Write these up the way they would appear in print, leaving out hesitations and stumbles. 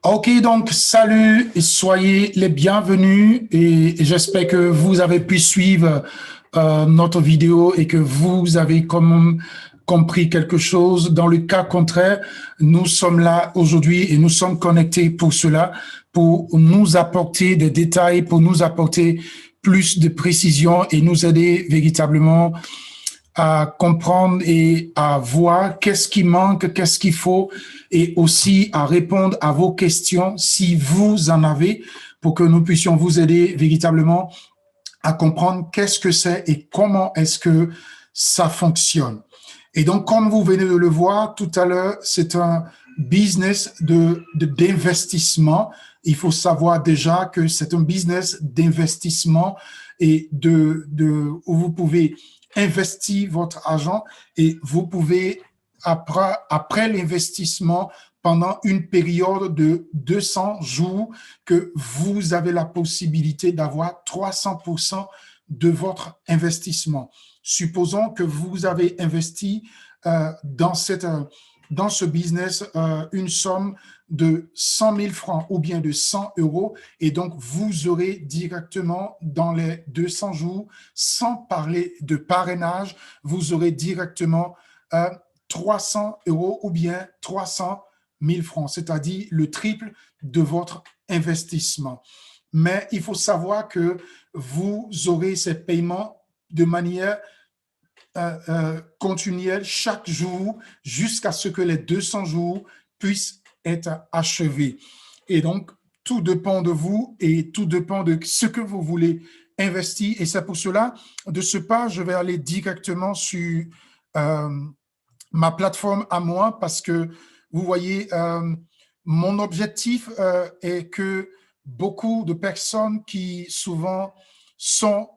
Ok, donc salut et soyez les bienvenus et j'espère que vous avez pu suivre notre vidéo et que vous avez comme compris quelque chose. Dans le cas contraire, nous sommes là aujourd'hui et nous sommes connectés pour cela, pour nous apporter des détails, pour nous apporter plus de précision et nous aider véritablement à comprendre et à voir qu'est-ce qui manque, qu'est-ce qu'il faut, et aussi à répondre à vos questions si vous en avez, pour que nous puissions vous aider véritablement à comprendre qu'est-ce que c'est et comment est-ce que ça fonctionne. Et donc, comme vous venez de le voir tout à l'heure, c'est un business d'investissement. Il faut savoir déjà que c'est un business d'investissement et où vous pouvez investir votre argent et vous pouvez, après l'investissement, pendant une période de 200 jours, que vous avez la possibilité d'avoir 300% de votre investissement. Supposons que vous avez investi dans ce business une somme de 100 000 francs ou bien de 100 euros, et donc vous aurez directement dans les 200 jours, sans parler de parrainage, vous aurez directement 300 euros ou bien 300 000 francs, c'est-à-dire le triple de votre investissement. Mais il faut savoir que vous aurez ces paiements de manière continuelle chaque jour jusqu'à ce que les 200 jours puissent être achevés. Et donc, tout dépend de vous et tout dépend de ce que vous voulez investir. Et c'est pour cela, de ce pas, je vais aller directement sur euh, ma plateforme à moi parce que vous voyez, mon objectif est que beaucoup de personnes qui souvent sont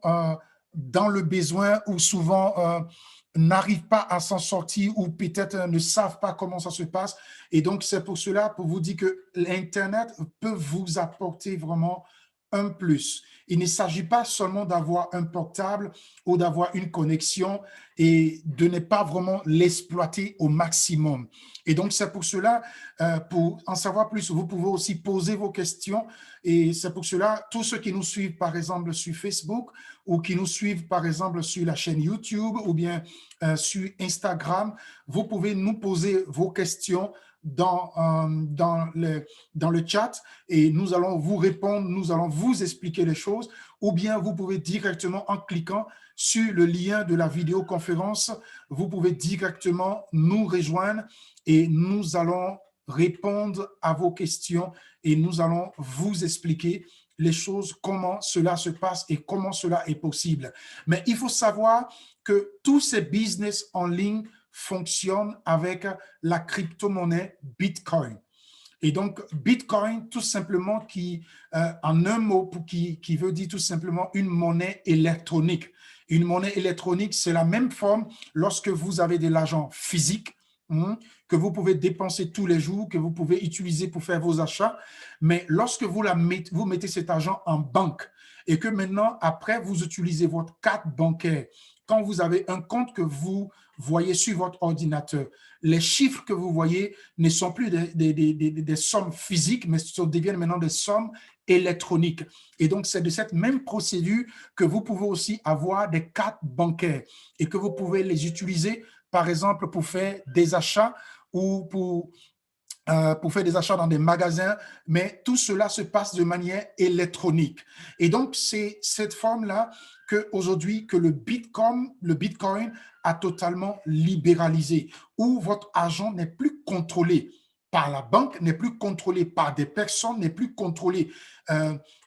dans le besoin ou souvent n'arrivent pas à s'en sortir ou peut-être ne savent pas comment ça se passe. Et donc, c'est pour cela, pour vous dire que l'Internet peut vous apporter vraiment un plus. Il ne s'agit pas seulement d'avoir un portable ou d'avoir une connexion et de ne pas vraiment l'exploiter au maximum. Et donc, c'est pour cela, pour en savoir plus, vous pouvez aussi poser vos questions. Et c'est pour cela, tous ceux qui nous suivent, par exemple, sur Facebook ou qui nous suivent, par exemple, sur la chaîne YouTube ou bien sur Instagram, vous pouvez nous poser vos questions dans le chat et nous allons vous répondre, nous allons vous expliquer les choses, ou bien vous pouvez directement en cliquant sur le lien de la vidéoconférence, vous pouvez directement nous rejoindre et nous allons répondre à vos questions et nous allons vous expliquer les choses, comment cela se passe et comment cela est possible. Mais il faut savoir que tous ces business en ligne fonctionnent avec la crypto-monnaie Bitcoin. Et donc, Bitcoin, tout simplement, en un mot, qui veut dire tout simplement une monnaie électronique. Une monnaie électronique, c'est la même forme lorsque vous avez de l'argent physique, que vous pouvez dépenser tous les jours, que vous pouvez utiliser pour faire vos achats. Mais lorsque vous mettez cet argent en banque et que maintenant, après, vous utilisez votre carte bancaire, quand vous avez un compte que vous voyez sur votre ordinateur, les chiffres que vous voyez ne sont plus des sommes physiques, mais deviennent maintenant des sommes électroniques. Et donc, c'est de cette même procédure que vous pouvez aussi avoir des cartes bancaires et que vous pouvez les utiliser, par exemple, pour faire des achats ou pour faire des achats dans des magasins, mais tout cela se passe de manière électronique. Et donc, c'est cette forme-là qu'aujourd'hui, que le Bitcoin a totalement libéralisé, où votre argent n'est plus contrôlé par la banque, n'est plus contrôlé par des personnes, n'est plus contrôlé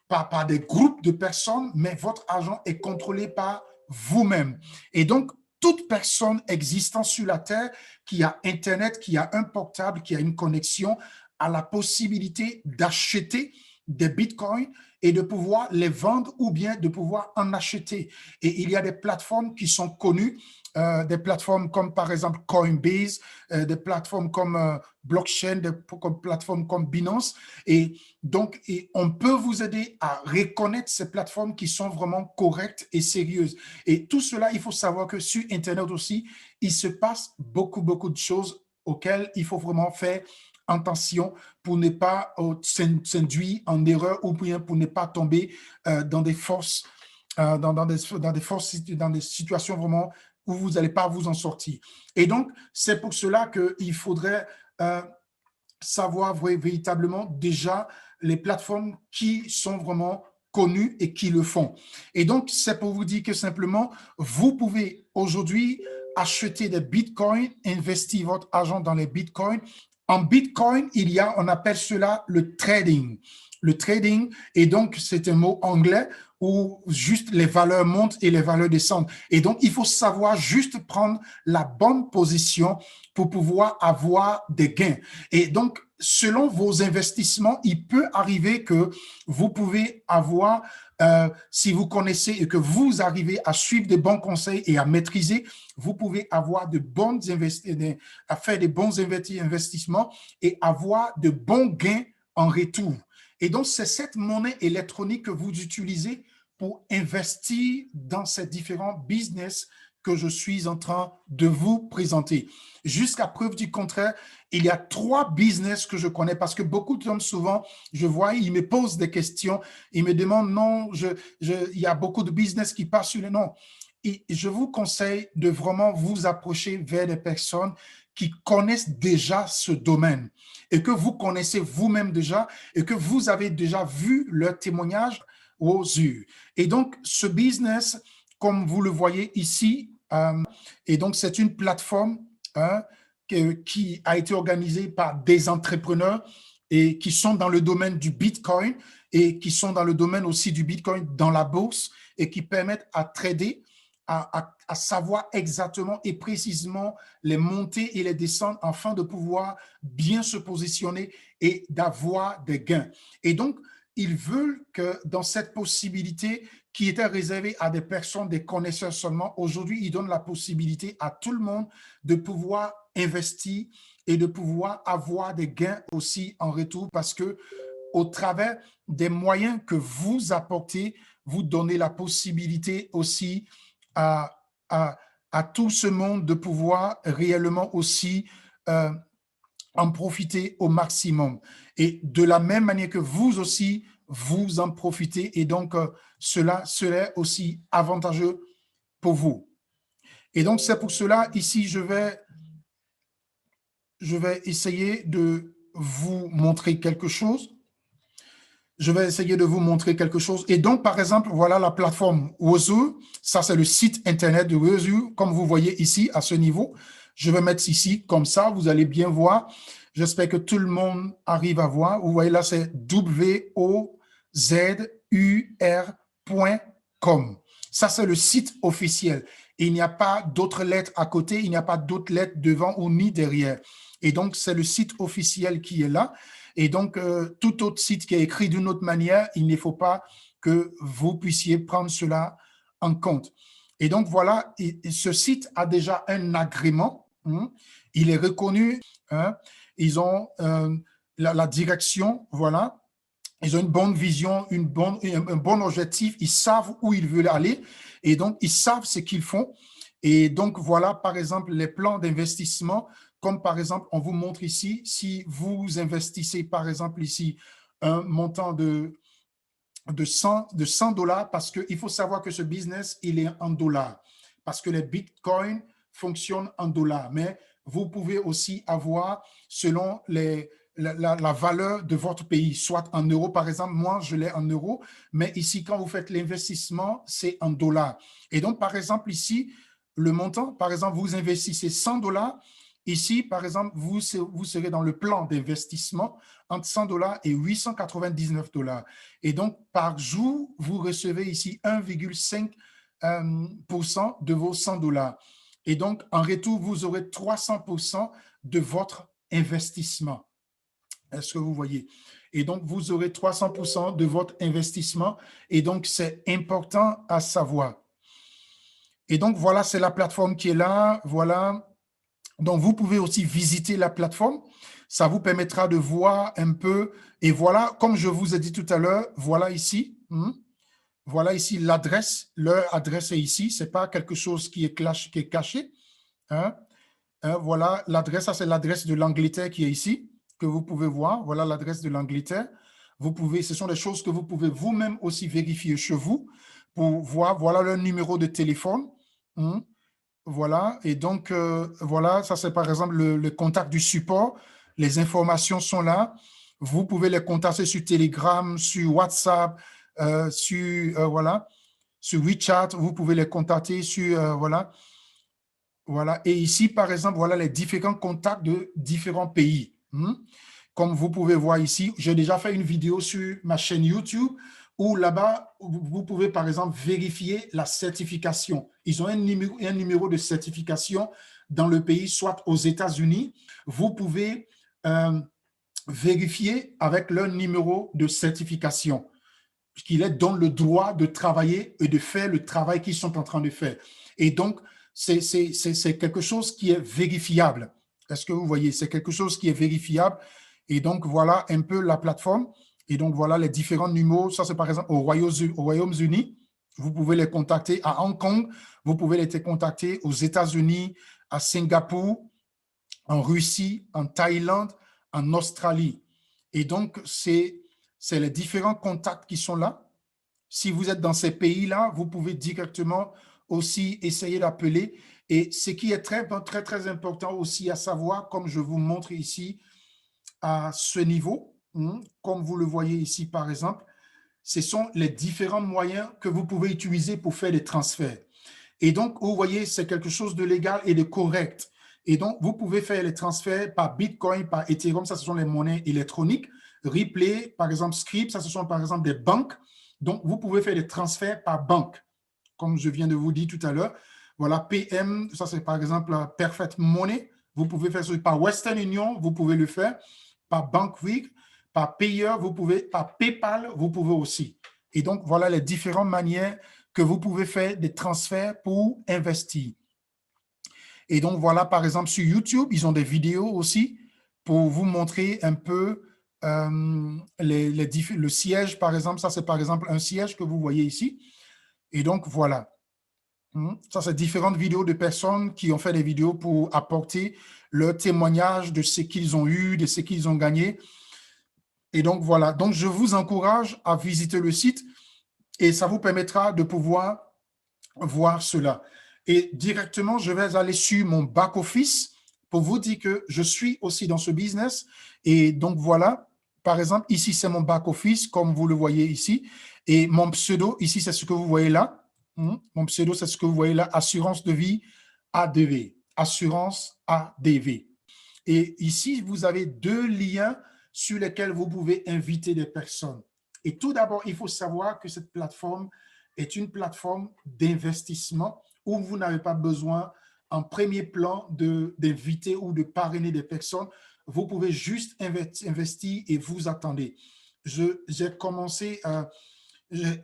par des groupes de personnes, mais votre argent est contrôlé par vous-même. Et donc, toute personne existant sur la Terre qui a Internet, qui a un portable, qui a une connexion, a la possibilité d'acheter des bitcoins et de pouvoir les vendre ou bien de pouvoir en acheter. Et il y a des plateformes qui sont connues, des plateformes comme par exemple Coinbase, des plateformes comme Blockchain, des plateformes comme Binance. Et donc, on peut vous aider à reconnaître ces plateformes qui sont vraiment correctes et sérieuses. Et tout cela, il faut savoir que sur Internet aussi, il se passe beaucoup, beaucoup de choses auxquelles il faut vraiment faire attention pour ne pas s'induire en erreur ou bien pour ne pas tomber dans des forces, dans des situations vraiment où vous n'allez pas vous en sortir. Et donc, c'est pour cela qu'il faudrait savoir véritablement déjà les plateformes qui sont vraiment connues et qui le font. Et donc, c'est pour vous dire que simplement, vous pouvez aujourd'hui acheter des bitcoins, investir votre argent dans les bitcoins. En bitcoin, on appelle cela le trading. Le trading, et donc c'est un mot anglais où juste les valeurs montent et les valeurs descendent. Et donc, il faut savoir juste prendre la bonne position pour pouvoir avoir des gains. Et donc, selon vos investissements, il peut arriver que vous pouvez avoir, si vous connaissez et que vous arrivez à suivre de bons conseils et à maîtriser, vous pouvez avoir de bons à faire des bons investissements et avoir de bons gains en retour. Et donc, c'est cette monnaie électronique que vous utilisez pour investir dans ces différents business que je suis en train de vous présenter. Jusqu'à preuve du contraire, il y a 3 business que je connais parce que beaucoup d'hommes, souvent, je vois, ils me posent des questions, ils me demandent, non, il y a beaucoup de business qui passent sur le nom. Et je vous conseille de vraiment vous approcher vers des personnes qui connaissent déjà ce domaine et que vous connaissez vous-même déjà et que vous avez déjà vu leur témoignage aux yeux. Et donc, ce business, comme vous le voyez ici, et donc c'est une plateforme qui a été organisée par des entrepreneurs et qui sont dans le domaine du Bitcoin et qui sont dans le domaine aussi du Bitcoin dans la bourse et qui permettent à trader, à savoir exactement et précisément les montées et les descentes afin de pouvoir bien se positionner et d'avoir des gains. Et donc, ils veulent que dans cette possibilité qui était réservée à des personnes, des connaisseurs seulement, aujourd'hui, ils donnent la possibilité à tout le monde de pouvoir investir et de pouvoir avoir des gains aussi en retour parce que au travers des moyens que vous apportez, vous donnez la possibilité aussi à, à tout ce monde de pouvoir réellement aussi en profiter au maximum. Et de la même manière que vous aussi, vous en profitez. Et donc, cela serait aussi avantageux pour vous. Et donc, c'est pour cela, ici, je vais essayer de vous montrer quelque chose. Je vais essayer de vous montrer quelque chose. Et donc, par exemple, voilà la plateforme Wozoo. Ça, c'est le site Internet de Wozoo, comme vous voyez ici, à ce niveau. Je vais mettre ici, comme ça, vous allez bien voir. J'espère que tout le monde arrive à voir. Vous voyez là, c'est wozur.com. Ça, c'est le site officiel. Et il n'y a pas d'autres lettres à côté, il n'y a pas d'autres lettres devant ou ni derrière. Et donc, c'est le site officiel qui est là. Et donc, tout autre site qui est écrit d'une autre manière, il ne faut pas que vous puissiez prendre cela en compte. Et donc, voilà, ce site a déjà un agrément. Il est reconnu. Ils ont la direction, voilà. Ils ont une bonne vision, un bon objectif. Ils savent où ils veulent aller. Et donc, ils savent ce qu'ils font. Et donc, voilà, par exemple, les plans d'investissement, comme par exemple, on vous montre ici, si vous investissez, par exemple, ici, un montant de 100 $, parce qu'il faut savoir que ce business, il est en dollars, parce que les bitcoins fonctionnent en dollars. Mais vous pouvez aussi avoir, selon la valeur de votre pays, soit en euros, par exemple, moi, je l'ai en euros, mais ici, quand vous faites l'investissement, c'est en dollars. Et donc, par exemple, ici, le montant, par exemple, vous investissez 100 $. Ici, par exemple, vous serez dans le plan d'investissement entre 100 $ et 899 $. Et donc, par jour, vous recevez ici 1,5% de vos 100 $. Et donc, en retour, vous aurez 300% de votre investissement. Est-ce que vous voyez? Et donc, vous aurez 300% de votre investissement. Et donc, c'est important à savoir. Et donc, voilà, c'est la plateforme qui est là. Voilà. Donc, vous pouvez aussi visiter la plateforme. Ça vous permettra de voir un peu. Et voilà, comme je vous ai dit tout à l'heure, voilà ici. Voilà ici l'adresse. Leur adresse est ici. Ce n'est pas quelque chose qui est caché. Voilà, l'adresse, ça c'est l'adresse de l'Angleterre qui est ici. que vous pouvez voir. Voilà l'adresse de l'Angleterre. Ce sont des choses que vous pouvez vous-même aussi vérifier chez vous pour voir. Voilà le numéro de téléphone. Hein. Voilà. Et donc, voilà, ça c'est par exemple le contact du support. Les informations sont là. Vous pouvez les contacter sur Telegram, sur WhatsApp, voilà, sur WeChat. Vous pouvez les contacter sur, voilà. Voilà. Et ici, par exemple, voilà les différents contacts de différents pays. Comme vous pouvez voir ici, j'ai déjà fait une vidéo sur ma chaîne YouTube où là-bas, vous pouvez, par exemple, vérifier la certification. Ils ont un numéro de certification dans le pays, soit aux États-Unis. Vous pouvez vérifier avec leur numéro de certification qu'il est dans le droit de travailler et de faire le travail qu'ils sont en train de faire. Et donc, c'est quelque chose qui est vérifiable. Est-ce que vous voyez? C'est quelque chose qui est vérifiable. Et donc, voilà un peu la plateforme. Et donc, voilà les différents numéros. Ça, c'est par exemple au Royaume-Uni. Vous pouvez les contacter à Hong Kong. Vous pouvez les contacter aux États-Unis, à Singapour, en Russie, en Thaïlande, en Australie. Et donc, c'est les différents contacts qui sont là. Si vous êtes dans ces pays-là, vous pouvez directement aussi essayer d'appeler. Et ce qui est très, très, très important aussi à savoir, comme je vous montre ici à ce niveau, comme vous le voyez ici par exemple, ce sont les différents moyens que vous pouvez utiliser pour faire des transferts. Et donc, vous voyez, c'est quelque chose de légal et de correct. Et donc, vous pouvez faire les transferts par Bitcoin, par Ethereum, ça, ce sont les monnaies électroniques. Replay, par exemple, Script, ça, ce sont par exemple des banques. Donc, vous pouvez faire des transferts par banque, comme je viens de vous dire tout à l'heure. Voilà, PM, ça, c'est par exemple Perfect Money. Vous pouvez faire ça par Western Union, vous pouvez le faire. Par Bankwig, par Payer, vous pouvez, par PayPal, vous pouvez aussi. Et donc, voilà les différentes manières que vous pouvez faire des transferts pour investir. Et donc, voilà, par exemple, sur YouTube, ils ont des vidéos aussi pour vous montrer un peu le siège, par exemple. Ça, c'est par exemple un siège que vous voyez ici. Et donc, voilà. Ça, c'est différentes vidéos de personnes qui ont fait des vidéos pour apporter leur témoignage de ce qu'ils ont eu, de ce qu'ils ont gagné. Et donc, voilà. Donc, je vous encourage à visiter le site et ça vous permettra de pouvoir voir cela. Et directement, je vais aller sur mon back-office pour vous dire que je suis aussi dans ce business. Et donc, voilà. Par exemple, ici, c'est mon back-office, comme vous le voyez ici. Et mon pseudo, ici, c'est ce que vous voyez là. Mon pseudo, c'est ce que vous voyez là, assurance de vie ADV. Assurance ADV. Et ici, vous avez deux liens sur lesquels vous pouvez inviter des personnes. Et tout d'abord, il faut savoir que cette plateforme est une plateforme d'investissement où vous n'avez pas besoin en premier plan d'inviter ou de parrainer des personnes. Vous pouvez juste investir et vous attendez. J'ai commencé à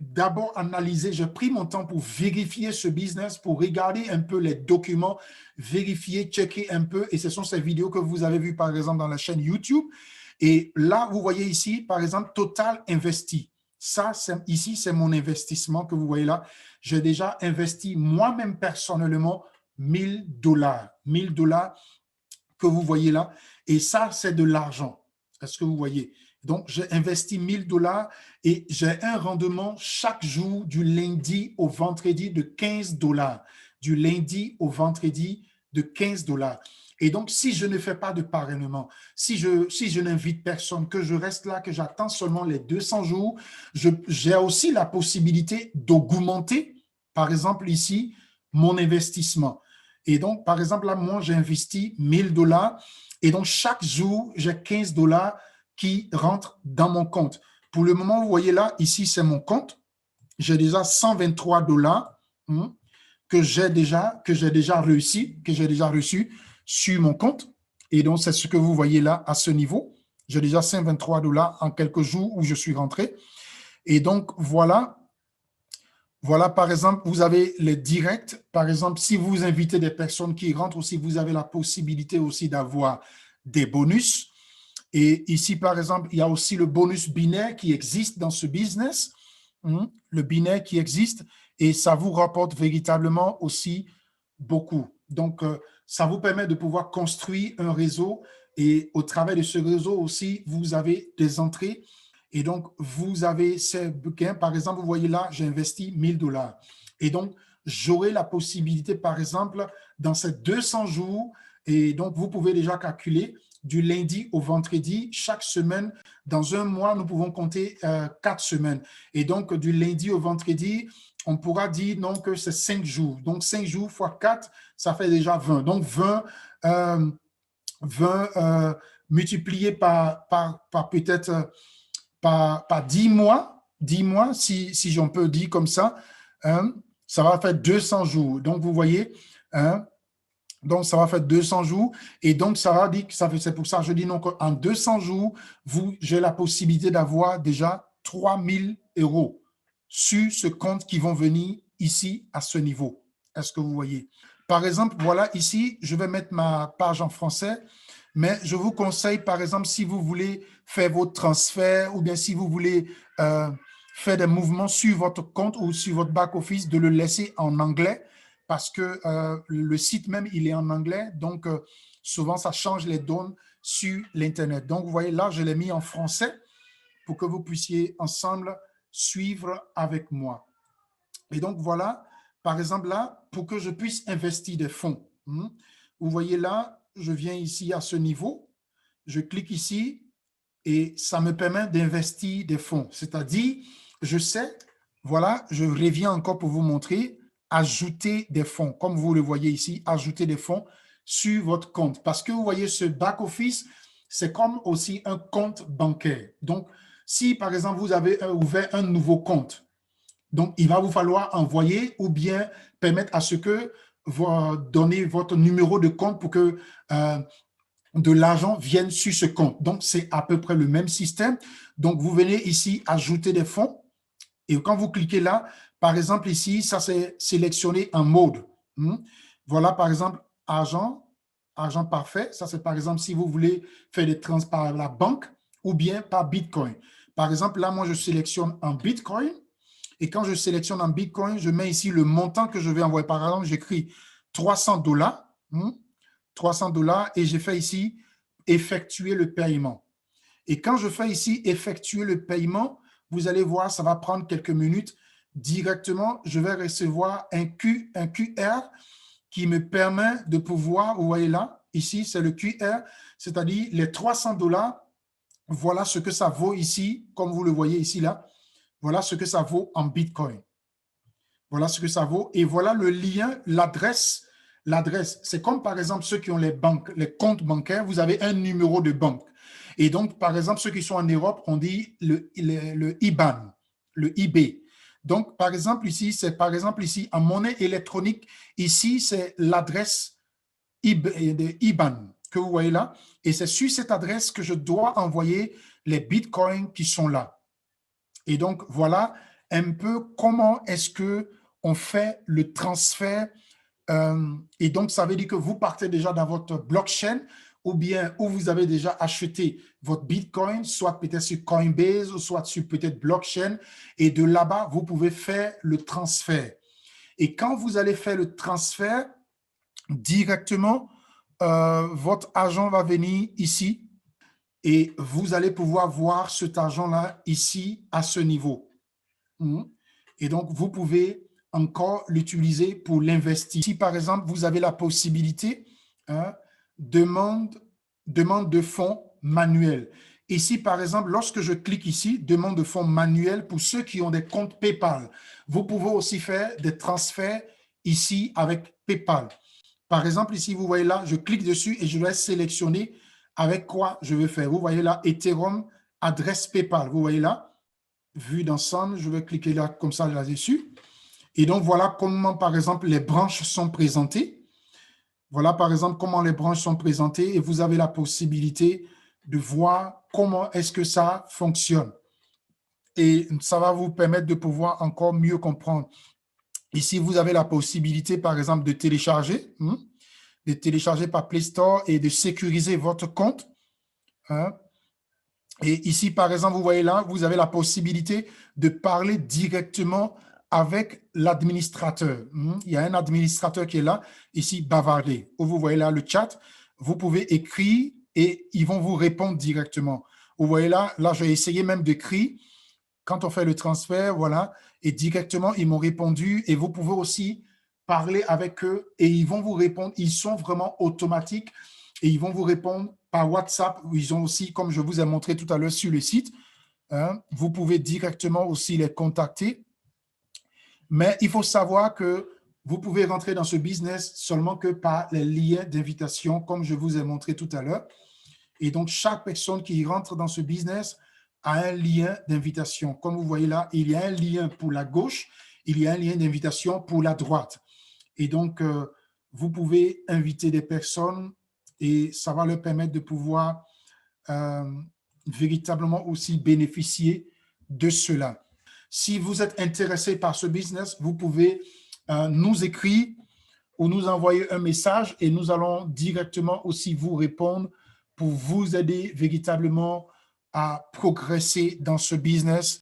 d'abord analyser, j'ai pris mon temps pour vérifier ce business, pour regarder un peu les documents, vérifier, checker un peu. Et ce sont ces vidéos que vous avez vues, par exemple, dans la chaîne YouTube. Et là, vous voyez ici, par exemple, Total investi. Ça, ici, c'est mon investissement que vous voyez là. J'ai déjà investi moi-même personnellement $1000. $1000 que vous voyez là. Et ça, c'est de l'argent. Est-ce que vous voyez? Donc, j'ai investi $1000 et j'ai un rendement chaque jour du lundi au vendredi de $15. Du lundi au vendredi de $15. Et donc, si je ne fais pas de parrainement, si je n'invite personne, que je reste là, que j'attends seulement les 200 jours, j'ai aussi la possibilité d'augmenter, par exemple ici, mon investissement. Et donc, par exemple, là, moi, j'ai investi $1000 et donc, chaque jour, j'ai $15 qui rentrent dans mon compte. Pour le moment, vous voyez là, ici, c'est mon compte. J'ai déjà $123 que j'ai déjà reçu sur mon compte. Et donc, c'est ce que vous voyez là à ce niveau. J'ai déjà $123 en quelques jours où je suis rentré. Et donc, voilà. Voilà, par exemple, vous avez les directs. Par exemple, si vous invitez des personnes qui rentrent aussi, vous avez la possibilité aussi d'avoir des bonus. Et ici, par exemple, il y a aussi le bonus binaire qui existe dans ce business, le binaire qui existe, et ça vous rapporte véritablement aussi beaucoup. Donc, ça vous permet de pouvoir construire un réseau Et au travers de ce réseau aussi, vous avez des entrées. Et donc, vous avez ces gains. Par exemple, vous voyez là, j'ai investi 1 000 $. Et donc, j'aurai la possibilité, par exemple, dans ces 200 jours, et donc, vous pouvez déjà calculer du lundi au vendredi, chaque semaine. Dans un mois, nous pouvons compter 4 semaines. Et donc, du lundi au vendredi, on pourra dire non, que c'est 5 jours. Donc, 5 jours fois 4, ça fait déjà 20. Donc, 20 multiplié par peut-être par 10 mois, 10 mois si j'en peux dire comme ça, hein, ça va faire 200 jours. Donc, vous voyez, hein, donc, ça va faire 200 jours. Et donc, ça va dire que c'est pour ça que je dis non, qu'en 200 jours, j'ai la possibilité d'avoir déjà 3 000 € sur ce compte qui vont venir ici à ce niveau. Est-ce que vous voyez? Par exemple, voilà, ici, je vais mettre ma page en français, mais je vous conseille, par exemple, si vous voulez faire vos transferts ou bien si vous voulez faire des mouvements sur votre compte ou sur votre back-office, de le laisser en anglais, parce que le site même, il est en anglais. Donc, souvent, ça change les données sur l'Internet. Donc, vous voyez, là, je l'ai mis en français pour que vous puissiez ensemble suivre avec moi. Et donc, voilà, par exemple, là, pour que je puisse investir des fonds. Vous voyez là, je viens ici à ce niveau, je clique ici et ça me permet d'investir des fonds. C'est-à-dire, je sais, voilà, je reviens encore pour vous montrer, ajouter des fonds. Comme vous le voyez ici, ajouter des fonds sur votre compte. Parce que vous voyez, ce back-office, c'est comme aussi un compte bancaire. Donc, si par exemple, vous avez ouvert un nouveau compte, donc il va vous falloir envoyer ou bien permettre à ce que vous donnez votre numéro de compte pour que de l'argent vienne sur ce compte. Donc, c'est à peu près le même système. Donc, vous venez ici ajouter des fonds. Et quand vous cliquez là, par exemple ici, ça c'est sélectionné en mode. Voilà par exemple argent parfait. Ça c'est par exemple si vous voulez faire des transferts par la banque ou bien par Bitcoin. Par exemple là, moi je sélectionne en Bitcoin. Et quand je sélectionne en Bitcoin, je mets ici le montant que je vais envoyer. Par exemple, j'écris 300 $. 300 $ et j'ai fait ici effectuer le paiement. Et quand je fais ici effectuer le paiement, vous allez voir, ça va prendre quelques minutes. Directement, je vais recevoir un QR qui me permet de pouvoir, vous voyez là, ici, c'est le QR, c'est-à-dire les 300 $, voilà ce que ça vaut ici, comme vous le voyez ici, là. Voilà ce que ça vaut en Bitcoin. Voilà ce que ça vaut. Et voilà le lien, l'adresse. L'adresse, c'est comme par exemple ceux qui ont les banques, les comptes bancaires, vous avez un numéro de banque. Et donc, par exemple, ceux qui sont en Europe, on dit le IBAN, le IB. Donc, par exemple, ici, c'est par exemple ici, en monnaie électronique, ici, c'est l'adresse de IBAN que vous voyez là. Et c'est sur cette adresse que je dois envoyer les bitcoins qui sont là. Et donc, voilà un peu comment est-ce qu'on fait le transfert. Et donc, ça veut dire que vous partez déjà dans votre blockchain ou bien où vous avez déjà acheté votre Bitcoin, soit peut-être sur Coinbase ou soit sur peut-être blockchain. Et de là-bas, vous pouvez faire le transfert. Et quand vous allez faire le transfert, directement, votre argent va venir ici et vous allez pouvoir voir cet argent-là ici à ce niveau. Et donc, vous pouvez encore l'utiliser pour l'investir. Si, par exemple, vous avez la possibilité, demande de fonds manuels. Ici, par exemple, lorsque je clique ici, demande de fonds manuels pour ceux qui ont des comptes PayPal. Vous pouvez aussi faire des transferts ici avec PayPal. Par exemple, ici, vous voyez là, je clique dessus et je vais sélectionner avec quoi je veux faire. Vous voyez là, Ethereum, adresse PayPal. Vous voyez là, vue d'ensemble, je vais cliquer là comme ça là-dessus. Et donc, voilà comment, par exemple, les branches sont présentées. Voilà, par exemple, comment les branches sont présentées et vous avez la possibilité de voir comment est-ce que ça fonctionne. Et ça va vous permettre de pouvoir encore mieux comprendre. Ici, vous avez la possibilité, par exemple, de télécharger par Play Store et de sécuriser votre compte. Et ici, par exemple, vous voyez là, vous avez la possibilité de parler directement avec l'administrateur. Il y a un administrateur qui est là, ici, bavarder. Où vous voyez là le chat, vous pouvez écrire et ils vont vous répondre directement. Vous voyez là, j'ai essayé même d'écrire quand on fait le transfert, voilà, et directement, ils m'ont répondu et vous pouvez aussi parler avec eux et ils vont vous répondre. Ils sont vraiment automatiques et ils vont vous répondre par WhatsApp. Ils ont aussi, comme je vous ai montré tout à l'heure sur le site, hein, vous pouvez directement aussi les contacter. Mais il faut savoir que vous pouvez rentrer dans ce business seulement que par les liens d'invitation, comme je vous ai montré tout à l'heure. Et donc, chaque personne qui rentre dans ce business a un lien d'invitation. Comme vous voyez là, il y a un lien pour la gauche, il y a un lien d'invitation pour la droite. Et donc, vous pouvez inviter des personnes et ça va leur permettre de pouvoir véritablement aussi bénéficier de cela. Si vous êtes intéressé par ce business, vous pouvez nous écrire ou nous envoyer un message et nous allons directement aussi vous répondre pour vous aider véritablement à progresser dans ce business